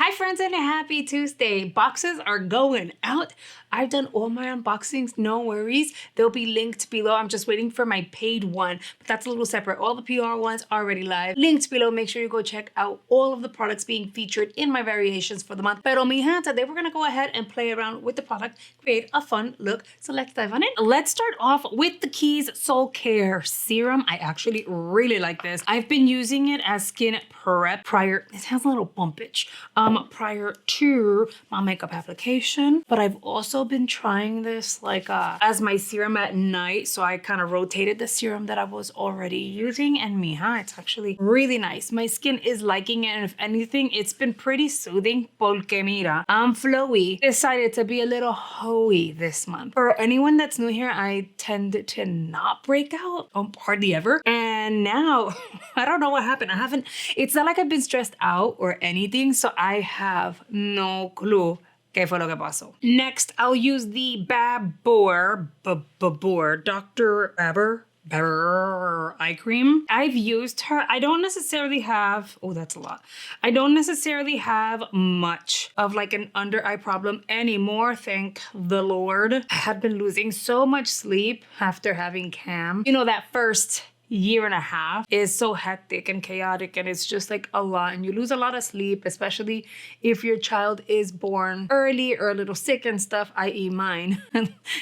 Hi friends and happy Tuesday. Boxes are going out. I've done all my unboxings, no worries. They'll be linked below. I'm just waiting for my paid one, but that's a little separate. All the PR ones are already live. Linked below. Make sure you go check out all of the products being featured in my variations for the month. Pero mija, today we're gonna go ahead and play around with the product, create a fun look. So let's dive on in. Let's start off with the Keys Soul Care Serum. I actually really like this. I've been using it as skin prep prior, it has a little bumpage, prior to my makeup application, but I've also been trying this like as my serum at night. So I kind of rotated the serum that I was already using, and mija, it's actually really nice. My skin is liking it, and if anything, it's been pretty soothing. Porque mira, I'm flowy. Decided to be a little hoey this month. For anyone that's new here, I tend to not break out, hardly ever. And now, I don't know what happened. It's not like I've been stressed out or anything, so I have no clue qué fue lo que pasó. Next, I'll use the Babor Dr. Babor eye cream. I've used her. I don't necessarily have, oh, that's a lot. I don't necessarily have much of like an under eye problem anymore, thank the Lord. I had been losing so much sleep after having Cam. You know, that first year and a half is so hectic and chaotic, and it's just like a lot, and you lose a lot of sleep, especially if your child is born early or a little sick and stuff, i.e. mine.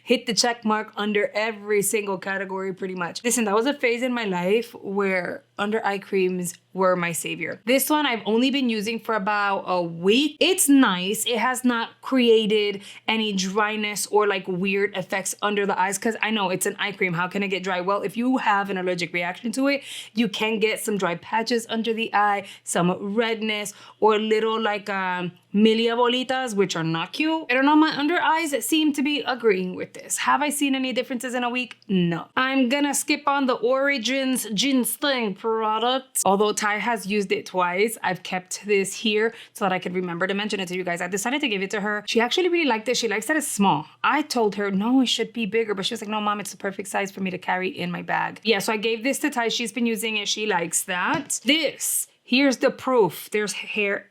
Hit the check mark under every single category pretty much. Listen, that was a phase in my life where under eye creams were my savior. This one I've only been using for about a week. It's nice. It has not created any dryness or like weird effects under the eyes, because I know it's an eye cream. How can it get dry? Well, if you have an allergic reaction to it, you can get some dry patches under the eye, some redness, or little like milia bolitas, which are not cute. I don't know, my under eyes seem to be agreeing with this. Have I seen any differences in a week? No. I'm gonna skip on the Origins Ginseng product. Although Ty has used it twice, I've kept this here so that I could remember to mention it to you guys. I decided to give it to her. She actually really liked it. She likes that it's small. I told her, no, it should be bigger, but she was like, no, mom, it's the perfect size for me to carry in my bag. Yeah, so I gave this to Ty. She's been using it. She likes that. Here's the proof. There's hair,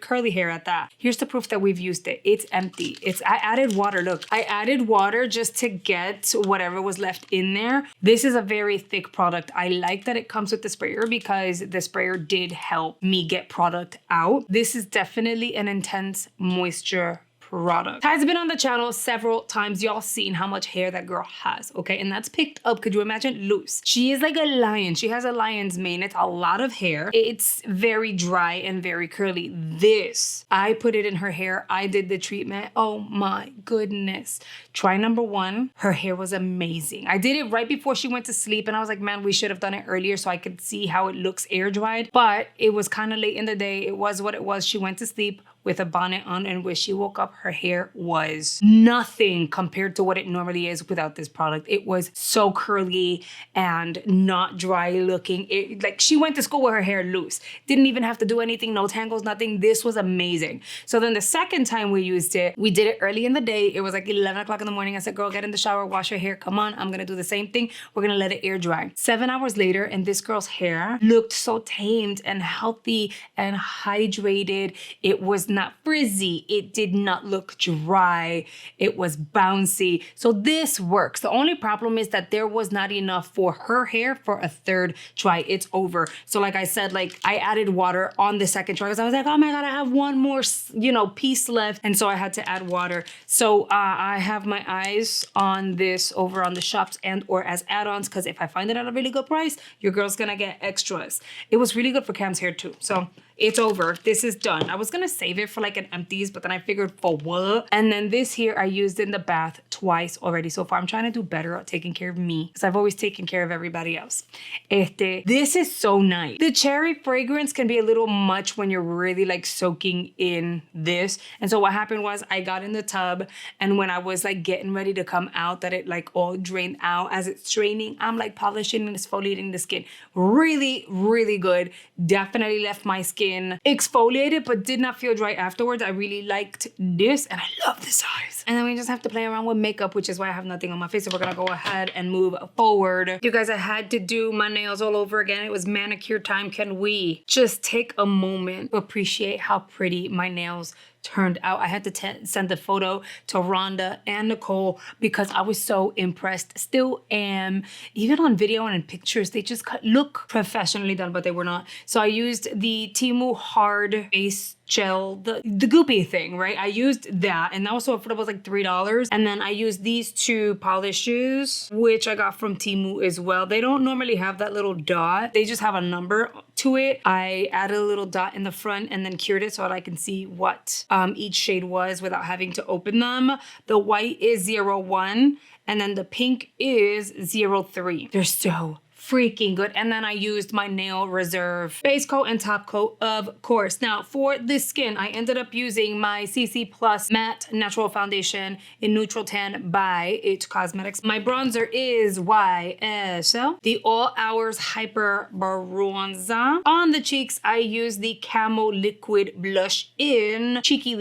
curly hair at that. Here's the proof that we've used it. It's empty. I added water. Look, I added water just to get whatever was left in there. This is a very thick product. I like that it comes with the sprayer because the sprayer did help me get product out. This is definitely an intense moisture product. Ty's been on the channel several times. Y'all seen how much hair that girl has, okay? And that's picked up, could you imagine? Loose. She is like a lion. She has a lion's mane. It's a lot of hair. It's very dry and very curly. This, I put it in her hair. I did the treatment. Oh my goodness. Try number one. Her hair was amazing. I did it right before she went to sleep, and I was like, man, we should have done it earlier so I could see how it looks air dried. But it was kind of late in the day. It was what it was. She went to sleep with a bonnet on, and when she woke up, her hair was nothing compared to what it normally is without this product. It was so curly and not dry looking. Like she went to school with her hair loose. Didn't even have to do anything, no tangles, nothing. This was amazing. So then the second time we used it, we did it early in the day. It was like 11 o'clock in the morning. I said, girl, get in the shower, wash your hair. Come on, I'm gonna do the same thing. We're gonna let it air dry. 7 hours later, and this girl's hair looked so tamed and healthy and hydrated. It was not frizzy. It did not look dry. It was bouncy. So this works. The only problem is that there was not enough for her hair for a third try. It's over. So like I said, like I added water on the second try because I was like, oh my God, I have one more, piece left. And so I had to add water. So I have my eyes on this over on the shops and or as add-ons, because if I find it at a really good price, your girl's gonna get extras. It was really good for Cam's hair too. So it's over. This is done. I was gonna save it for like an empties, but then I figured for what? And then this here I used in the bath twice already so far. I'm trying to do better at taking care of me because I've always taken care of everybody else. This is so nice. The cherry fragrance can be a little much when you're really like soaking in this. And so what happened was I got in the tub, and when I was like getting ready to come out, that it like all drained out. As it's draining, I'm like polishing and exfoliating the skin. Really, really good. Definitely left my skin exfoliated but did not feel dry afterwards. I really liked this, and I love the size. And then we just have to play around with makeup, which is why I have nothing on my face. So we're gonna go ahead and move forward. You guys, I had to do my nails all over again. It was manicure time. Can we just take a moment to appreciate how pretty my nails turned out? I had to send a photo to Rhonda and Nicole because I was so impressed. Still am. Even on video and in pictures, they just look professionally done, but they were not. So I used the Temu Hard Face Gel, the goopy thing, right? I used that, and that was so affordable. It was like $3. And then I used these two polishes, which I got from Temu as well. They don't normally have that little dot. They just have a number to it. I added a little dot in the front and then cured it so that I can see what each shade was without having to open them. The white is 01, and then the pink is 03. They're so freaking good. And then I used my Nail Reserve base coat and top coat, of course. Now for the skin, I ended up using my CC Plus Matte Natural Foundation in Neutral Tan by Gerard Cosmetics. My bronzer is YSL, the All Hours Hyper Bronzer. On the cheeks, I used the Camo Liquid Blush in Cheeky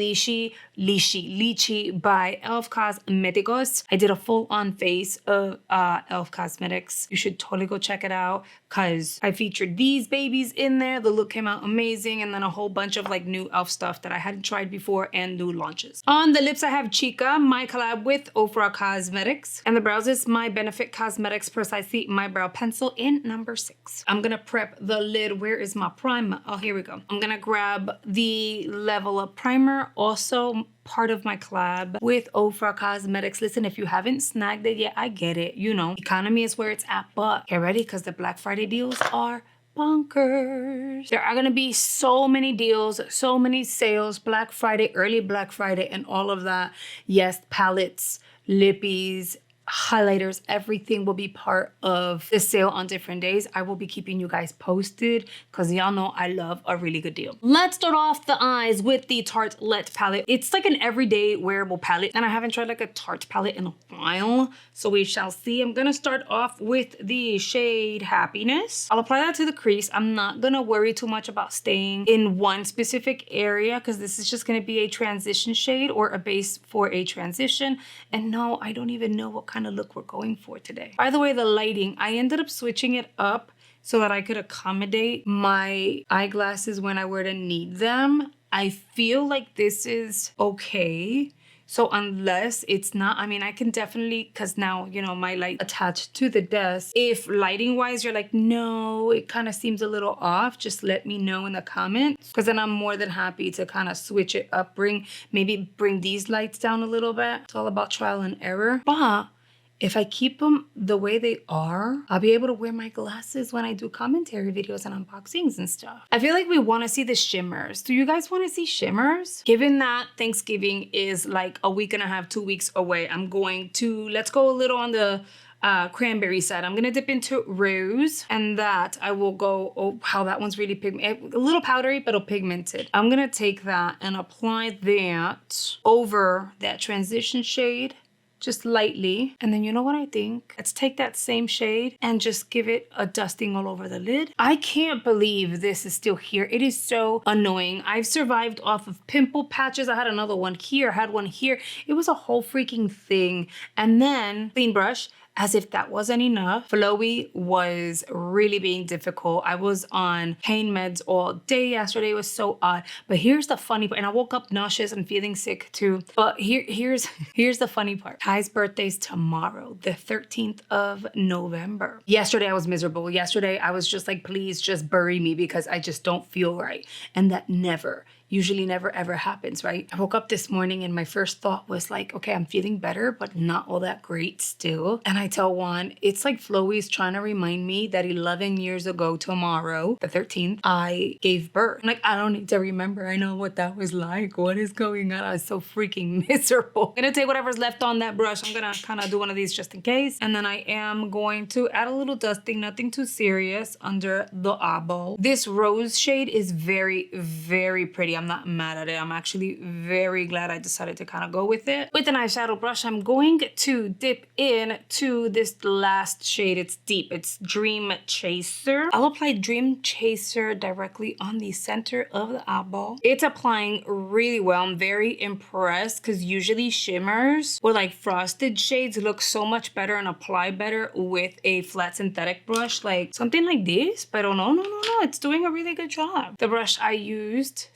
Lychee by Elf Cosmeticos. I did a full-on face of Elf Cosmetics. You should totally go check it out because I featured these babies in there. The look came out amazing, and then a whole bunch of like new Elf stuff that I hadn't tried before and new launches. On the lips, I have Chica, my collab with Ofra Cosmetics, and the brows is my Benefit Cosmetics Precisely My Brow Pencil in number 6. I'm gonna prep the lid. Where is my primer? Oh, here we go. I'm gonna grab the Level Up primer, also part of my collab with Ofra Cosmetics. Listen, if you haven't snagged it yet, I get it. You know, economy is where it's at, but get ready because the Black Friday deals are bonkers. There are gonna be so many deals, so many sales, Black Friday, early Black Friday, and all of that. Yes, palettes, lippies, highlighters, everything will be part of the sale on different days. I will be keeping you guys posted because y'all know I love a really good deal. Let's start off the eyes with the Tartelette palette. It's like an everyday wearable palette, and I haven't tried like a Tarte palette in a while, so we shall see. I'm gonna start off with the shade Happiness. I'll apply that to the crease. I'm not gonna worry too much about staying in one specific area because this is just gonna be a transition shade or a base for a transition. And no, I don't even know what kind of look we're going for today. By the way, the lighting, I ended up switching it up so that I could accommodate my eyeglasses when I were to need them. I feel like this is okay. So unless it's not, I mean, I can definitely, because now, you know, my light attached to the desk. If lighting wise, you're like, no, it kind of seems a little off, just let me know in the comments. Because then I'm more than happy to kind of switch it up, maybe bring these lights down a little bit. It's all about trial and error. But if I keep them the way they are, I'll be able to wear my glasses when I do commentary videos and unboxings and stuff. I feel like we want to see the shimmers. Do you guys want to see shimmers? Given that Thanksgiving is like a week and a half, 2 weeks away, I'm going to, let's go a little on the cranberry side. I'm gonna dip into rose, and that I will go, oh, how that one's really pigmented, a little powdery, but pigmented. I'm gonna take that and apply that over that transition shade, just lightly. And then you know what I think? Let's take that same shade and just give it a dusting all over the lid. I can't believe this is still here. It is so annoying. I've survived off of pimple patches. I had another one here, I had one here. It was a whole freaking thing. And then clean brush. As if that wasn't enough, Flowy was really being difficult. I was on pain meds all day yesterday. It was so odd. But here's the funny part. And I woke up nauseous and feeling sick too. But here's the funny part. Ty's birthday's tomorrow, the 13th of November. Yesterday I was miserable. Yesterday I was just like, please just bury me because I just don't feel right. And that usually never ever happens, right? I woke up this morning and my first thought was like, okay, I'm feeling better, but not all that great still. And I tell Juan, it's like Flowy's trying to remind me that 11 years ago tomorrow, the 13th, I gave birth. I'm like, I don't need to remember. I know what that was like. What is going on? I was so freaking miserable. I'm gonna take whatever's left on that brush. I'm gonna kind of do one of these just in case. And then I am going to add a little dusting, nothing too serious, under the eyeball. This rose shade is very, very pretty. pretty. I'm not mad at it. I'm actually very glad I decided to kind of go with it. With an eyeshadow brush, I'm going to dip in to this last shade. It's deep. It's Dream Chaser. I'll apply Dream Chaser directly on the center of the eyeball. It's applying really well. I'm very impressed because usually shimmers or like frosted shades look so much better and apply better with a flat synthetic brush, like something like this. But oh no, it's doing a really good job. The brush I used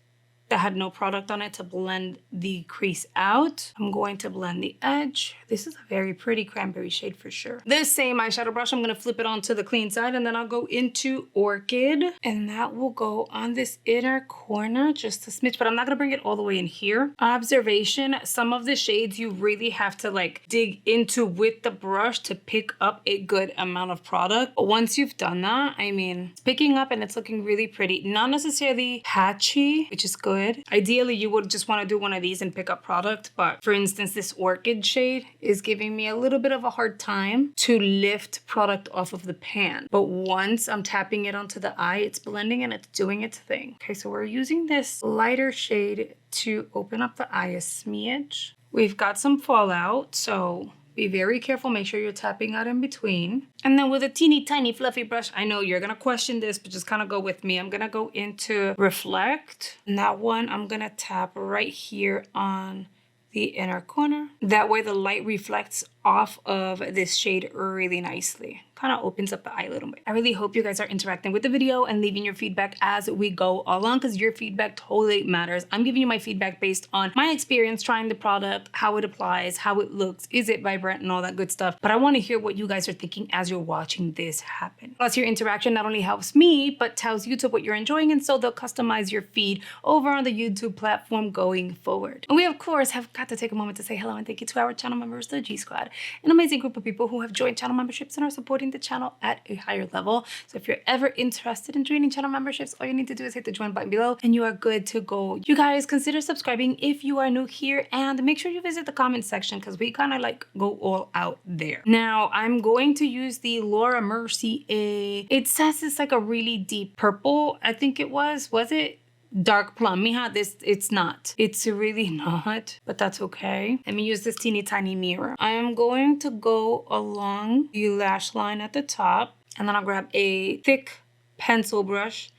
that had no product on it to blend the crease out. I'm going to blend the edge. This is a very pretty cranberry shade for sure. This same eyeshadow brush, I'm gonna flip it onto the clean side, and then I'll go into Orchid, and that will go on this inner corner just a smidge, but I'm not gonna bring it all the way in here. Observation, some of the shades you really have to like dig into with the brush to pick up a good amount of product. But once you've done that, I mean, it's picking up and it's looking really pretty. Not necessarily patchy, which is good. Ideally, you would just want to do one of these and pick up product. But for instance, this Orchid shade is giving me a little bit of a hard time to lift product off of the pan. But once I'm tapping it onto the eye, it's blending and it's doing its thing. Okay, so we're using this lighter shade to open up the eye a smidge. We've got some fallout, so be very careful. Make sure you're tapping out in between. And then with a teeny tiny fluffy brush, I know you're gonna question this, but just kind of go with me. I'm gonna go into Reflect. And that one, I'm gonna tap right here on the inner corner. That way the light reflects off of this shade really nicely. Kind of opens up the eye a little bit. I really hope you guys are interacting with the video and leaving your feedback as we go along, because your feedback totally matters. I'm giving you my feedback based on my experience trying the product, how it applies, how it looks, is it vibrant, and all that good stuff. But I want to hear what you guys are thinking as you're watching this happen. Plus, your interaction not only helps me, but tells YouTube what you're enjoying, and so they'll customize your feed over on the YouTube platform going forward. And we, of course, have got to take a moment to say hello and thank you to our channel members, the G Squad, an amazing group of people who have joined channel memberships and are supporting the channel at a higher level. So if you're ever interested in joining channel memberships, all you need to do is hit the join button below and you are good to go. You guys, consider subscribing if you are new here, and make sure you visit the comment section because we kind of like go all out there. Now I'm going to use the Laura Mercier. It says it's like a really deep purple. I think it was it? Dark plum. Mija, it's not. It's really not, but that's okay. Let me use this teeny tiny mirror. I am going to go along the lash line at the top, and then I'll grab a thick pencil brush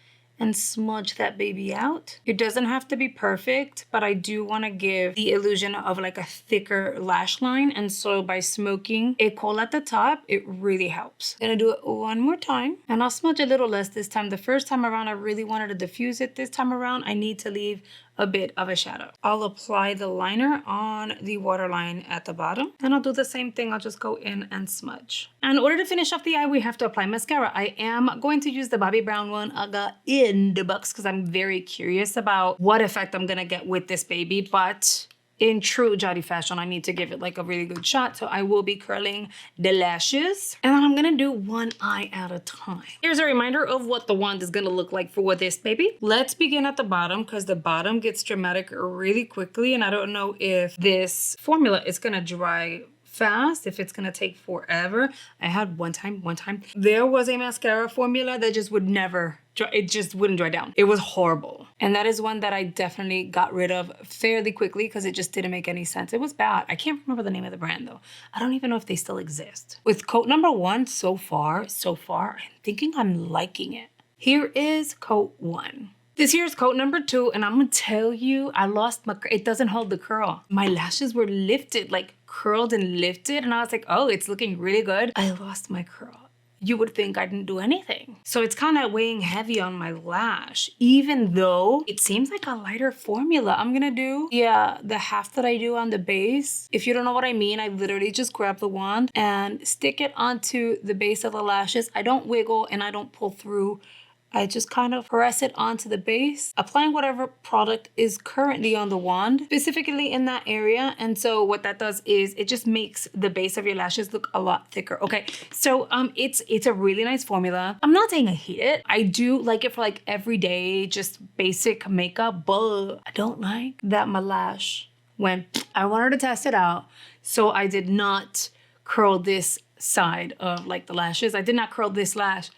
and smudge that baby out. It doesn't have to be perfect, but I do want to give the illusion of like a thicker lash line. And so by smoking a coal at the top, it really helps. I'm gonna do it one more time, and I'll smudge a little less this time. The first time around, I really wanted to diffuse it. This time around, I need to leave a bit of a shadow. I'll apply the liner on the waterline at the bottom, and I'll do the same thing. I'll just go in and smudge. And in order to finish off the eye, we have to apply mascara. I am going to use the Bobbi Brown one I got in the box because I'm very curious about what effect I'm gonna get with this baby, but in true Jody fashion, I need to give it like a really good shot. So I will be curling the lashes, and then I'm gonna do one eye at a time. Here's a reminder of what the wand is gonna look like for this baby. Let's begin at the bottom because the bottom gets dramatic really quickly, and I don't know if this formula is gonna dry fast, if it's gonna take forever. I had one time there was a mascara formula that just would never dry. It just wouldn't dry down. It was horrible, and that is one that I definitely got rid of fairly quickly because it just didn't make any sense. It was bad. I can't remember the name of the brand though. I don't even know if they still exist. With coat number 1, so far I'm thinking I'm liking it. Here is coat 1. This here's coat number 2, and I'm gonna tell you, I lost my, it doesn't hold the curl. My lashes were lifted, like curled and lifted, and I was like, oh, it's looking really good. I lost my curl. You would think I didn't do anything. So it's kind of weighing heavy on my lash, even though it seems like a lighter formula. I'm gonna do, the half that I do on the base. If you don't know what I mean, I literally just grab the wand and stick it onto the base of the lashes. I don't wiggle and I don't pull through. I just kind of press it onto the base, applying whatever product is currently on the wand, specifically in that area. And so what that does is it just makes the base of your lashes look a lot thicker. Okay, so it's a really nice formula. I'm not saying I hate it. I do like it for like everyday, just basic makeup, but I don't like that my lash went. I wanted to test it out, so I did not curl this side of like the lashes. I did not curl this lash.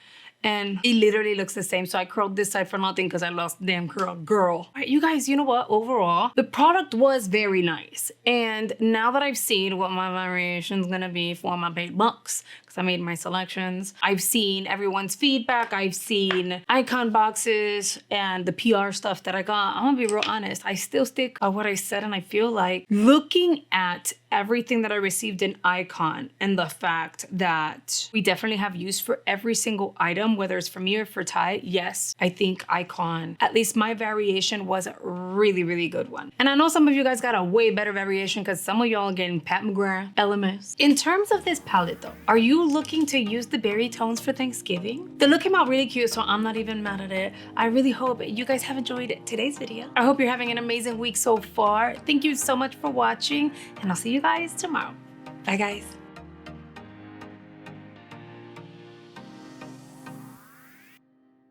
and it literally looks the same. So I curled this side for nothing because I lost damn curl, girl. All right, you guys, you know what? Overall, the product was very nice. And now that I've seen what my variation is gonna be for my paid box, because I made my selections, I've seen everyone's feedback, I've seen icon boxes and the PR stuff that I got. I'm gonna be real honest. I still stick by what I said, and I feel like looking at everything that I received in Icon and the fact that we definitely have use for every single item, whether it's for me or for Ty, yes, I think Icon, at least my variation was a really, really good one. And I know some of you guys got a way better variation because some of y'all are getting Pat McGrath, LMS. In terms of this palette though, are you looking to use the berry tones for Thanksgiving? The look came out really cute, so I'm not even mad at it. I really hope you guys have enjoyed today's video. I hope you're having an amazing week so far. Thank you so much for watching, and I'll see you guys tomorrow. Bye guys.